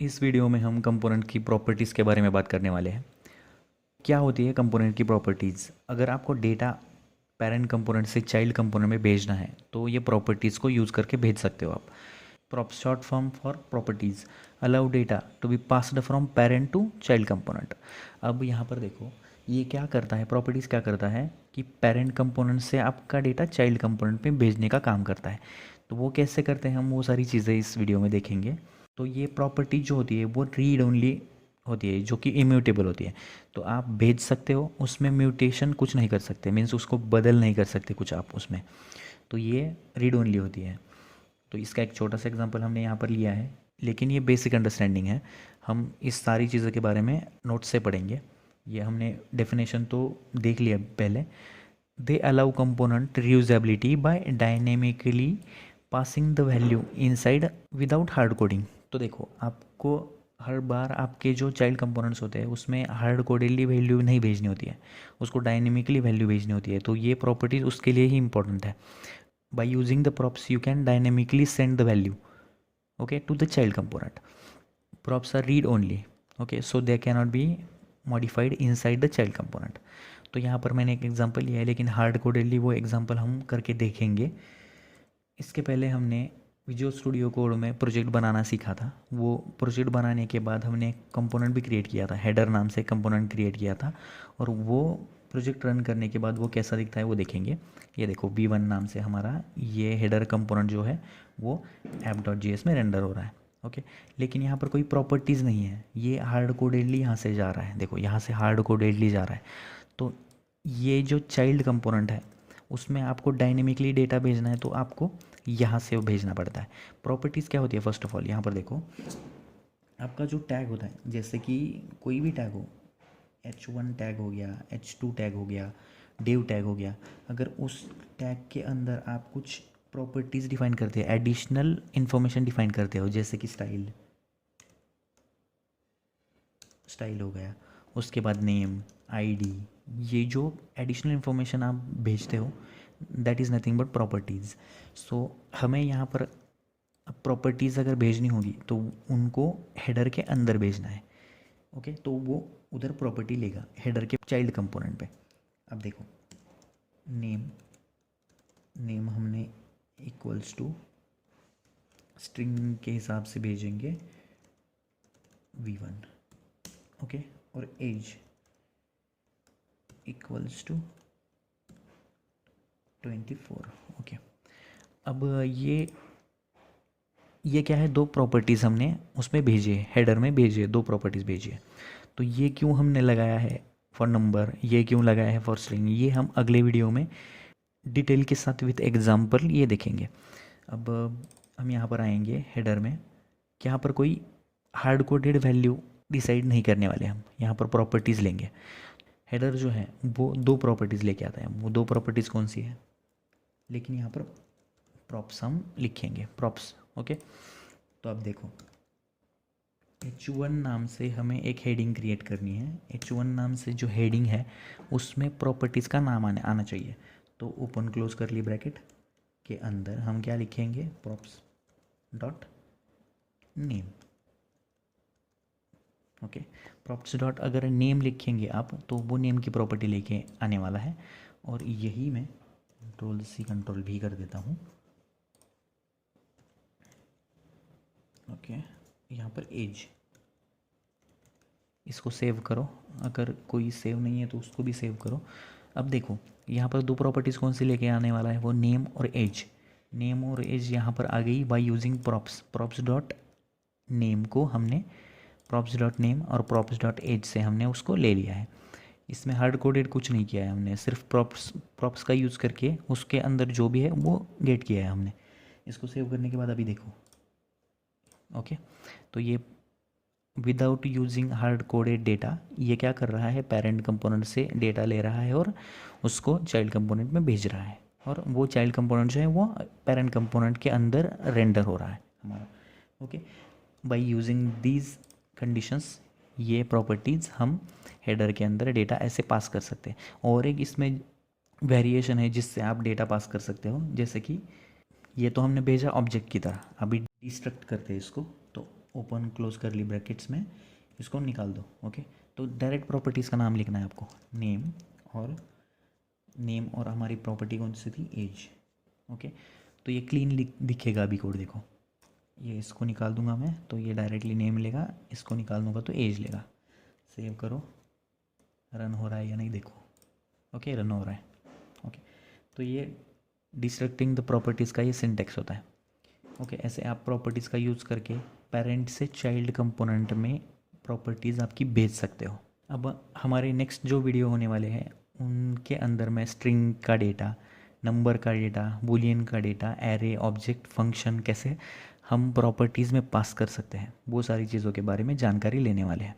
इस वीडियो में हम कंपोनेंट की प्रॉपर्टीज़ के बारे में बात करने वाले हैं। क्या होती है कंपोनेंट की प्रॉपर्टीज़? अगर आपको डेटा पेरेंट कंपोनेंट से चाइल्ड कंपोनेंट में भेजना है तो ये प्रॉपर्टीज़ को यूज़ करके भेज सकते हो आप। Prop short form for properties allow data to be passed from parent to child component. अब यहाँ पर देखो, ये क्या करता है, प्रॉपर्टीज़ क्या करता है कि पेरेंट कंपोनेंट से आपका डेटा चाइल्ड कंपोनेंट में भेजने का काम करता है। तो वो कैसे करते हैं हम वो सारी चीज़ें इस वीडियो में देखेंगे। तो ये प्रॉपर्टी जो होती है वो रीड ओनली होती है, जो कि इम्यूटेबल होती है। तो आप भेज सकते हो, उसमें म्यूटेशन कुछ नहीं कर सकते, मीन्स उसको बदल नहीं कर सकते कुछ आप उसमें। तो ये रीड ओनली होती है। तो इसका एक छोटा सा एग्जांपल हमने यहाँ पर लिया है, लेकिन ये बेसिक अंडरस्टैंडिंग है। हम इस सारी चीज़ों के बारे में नोट से पढ़ेंगे। ये हमने डेफिनेशन तो देख लिया पहले। They allow component reusability by dynamically passing the value inside without hard coding. तो देखो, आपको हर बार आपके जो चाइल्ड कंपोनेंट्स होते हैं उसमें हार्ड कोडेडली वैल्यू नहीं भेजनी होती है, उसको डायनेमिकली वैल्यू भेजनी होती है। तो ये प्रॉपर्टीज़ उसके लिए ही इंपॉर्टेंट है। By using the props you can dynamically send the value okay to the child component. Props are read only, okay, so they cannot be modified inside the child component. तो यहाँ पर मैंने एक example लिया है, लेकिन hard कोडेडली वो example हम करके देखेंगे। इसके पहले हमने विजुअल स्टूडियो कोड में प्रोजेक्ट बनाना सीखा था। वो प्रोजेक्ट बनाने के बाद हमने एक कंपोनेंट भी क्रिएट किया था, हेडर नाम से कंपोनेंट क्रिएट किया था। और वो प्रोजेक्ट रन करने के बाद वो कैसा दिखता है वो देखेंगे। ये देखो, V1 नाम से हमारा ये हेडर कंपोनेंट जो है वो app.js में रेंडर हो रहा है। ओके, लेकिन यहाँ पर कोई प्रॉपर्टीज़ नहीं है, ये हार्ड कोडेडली यहाँ से जा रहा है। देखो, यहाँ से हार्ड कोडेडली जा रहा है। तो ये जो चाइल्ड कंपोनेंट है उसमें आपको डायनेमिकली डेटा भेजना है, तो आपको यहाँ से वो भेजना पड़ता है। प्रॉपर्टीज़ क्या होती है? फर्स्ट ऑफ ऑल यहाँ पर देखो, आपका जो टैग होता है, जैसे कि कोई भी टैग हो, H1 टैग हो गया, H2 टैग हो गया, डेव टैग हो गया। अगर उस टैग के अंदर आप कुछ प्रॉपर्टीज़ डिफाइन करते हो, एडिशनल इन्फॉर्मेशन डिफाइन करते हो, जैसे कि स्टाइल स्टाइल हो गया, उसके बाद नेम, आईडी, ये जो एडिशनल इन्फॉर्मेशन आप भेजते हो that is nothing but properties. So हमें यहाँ पर प्रॉपर्टीज़ अगर भेजनी होगी तो उनको हेडर के अंदर भेजना है। ओके, तो वो उधर प्रॉपर्टी लेगा हेडर के चाइल्ड कंपोनेंट पे। अब देखो, नेम नेम हमने इक्वल्स टू स्ट्रिंग के हिसाब से भेजेंगे V1, ओके, और एज इक्वल्स टू 24, ओके। अब ये क्या है, दो प्रॉपर्टीज़ हमने उसमें भेजे, हेडर में भेजे, दो प्रॉपर्टीज़ भेजी। तो ये क्यों हमने लगाया है फॉर नंबर, ये क्यों लगाया है फॉर स्ट्रिंग, ये हम अगले वीडियो में डिटेल के साथ विथ एग्जांपल ये देखेंगे। अब हम यहाँ पर आएंगे हेडर में, कि यहाँ पर कोई हार्ड कोडेड वैल्यू डिसाइड नहीं करने वाले हम, यहाँ पर प्रॉपर्टीज़ लेंगे। हेडर जो है वो दो प्रॉपर्टीज़ लेके आता है। वो दो प्रॉपर्टीज़ कौन सी है, लेकिन यहाँ पर प्रॉप्स हम लिखेंगे, प्रॉप्स, ओके। तो अब देखो, H1 नाम से हमें एक हेडिंग क्रिएट करनी है। H1 नाम से जो हेडिंग है उसमें प्रॉपर्टीज़ का नाम आना चाहिए। तो ओपन क्लोज करली ब्रैकेट के अंदर हम क्या लिखेंगे, props dot name, okay. Props dot अगर नेम लिखेंगे आप तो वो नेम की प्रॉपर्टी लेके आने वाला है। और यही मैं Ctrl+C Ctrl+V कर देता हूँ, ओके। यहाँ पर एज, इसको सेव करो, अगर कोई सेव नहीं है तो उसको भी सेव करो। अब देखो, यहाँ पर दो प्रॉपर्टीज़ कौन सी लेके आने वाला है, वो नेम और एज। नेम और एज यहाँ पर आ गई by using props. Props dot name को हमने प्रॉप्स डॉट नेम और प्रॉप्स डॉट एज से हमने उसको ले लिया है। इसमें हार्ड कोडेड कुछ नहीं किया है हमने, सिर्फ प्रॉप्स का यूज़ करके उसके अंदर जो भी है वो गेट किया है हमने। इसको सेव करने के बाद अभी देखो, ओके। तो ये without using hard coded data, ये क्या कर रहा है, पेरेंट कंपोनेंट से डेटा ले रहा है और उसको चाइल्ड कंपोनेंट में भेज रहा है। और वो चाइल्ड कंपोनेंट जो है वो पेरेंट कंपोनेंट के अंदर रेंडर हो रहा है हमारा, okay. By using these conditions, ये प्रॉपर्टीज़ हम हेडर के अंदर डेटा ऐसे पास कर सकते हैं। और एक इसमें वेरिएशन है जिससे आप डेटा पास कर सकते हो, जैसे कि ये तो हमने भेजा ऑब्जेक्ट की तरह, अभी डिस्ट्रक्ट करते हैं इसको। तो ओपन क्लोज करली ब्रैकेट्स में इसको निकाल दो। ओके, तो डायरेक्ट प्रॉपर्टीज़ का नाम लिखना है आपको, नेम और हमारी प्रॉपर्टी कौन सी थी, एज। ओके, तो ये क्लीन दिखेगा अभी कोड, देखो ये इसको निकाल दूंगा मैं तो ये डायरेक्टली नेम लेगा, इसको निकाल दूंगा तो एज लेगा। सेव करो, रन हो रहा है या नहीं देखो। ओके, रन हो रहा है। ओके, तो ये डिस्ट्रक्टिंग द प्रॉपर्टीज़ का ये सिंटेक्स होता है। ओके, ऐसे आप प्रॉपर्टीज़ का यूज़ करके पेरेंट से चाइल्ड कंपोनेंट में प्रॉपर्टीज़ आपकी भेज सकते हो। अब हमारे नेक्स्ट जो वीडियो होने वाले हैं उनके अंदर मैं स्ट्रिंग का डेटा, नंबर का डेटा, बूलियन का डेटा, एरे, ऑब्जेक्ट, फंक्शन कैसे हम प्रॉपर्टीज़ में पास कर सकते हैं, वो सारी चीज़ों के बारे में जानकारी लेने वाले हैं।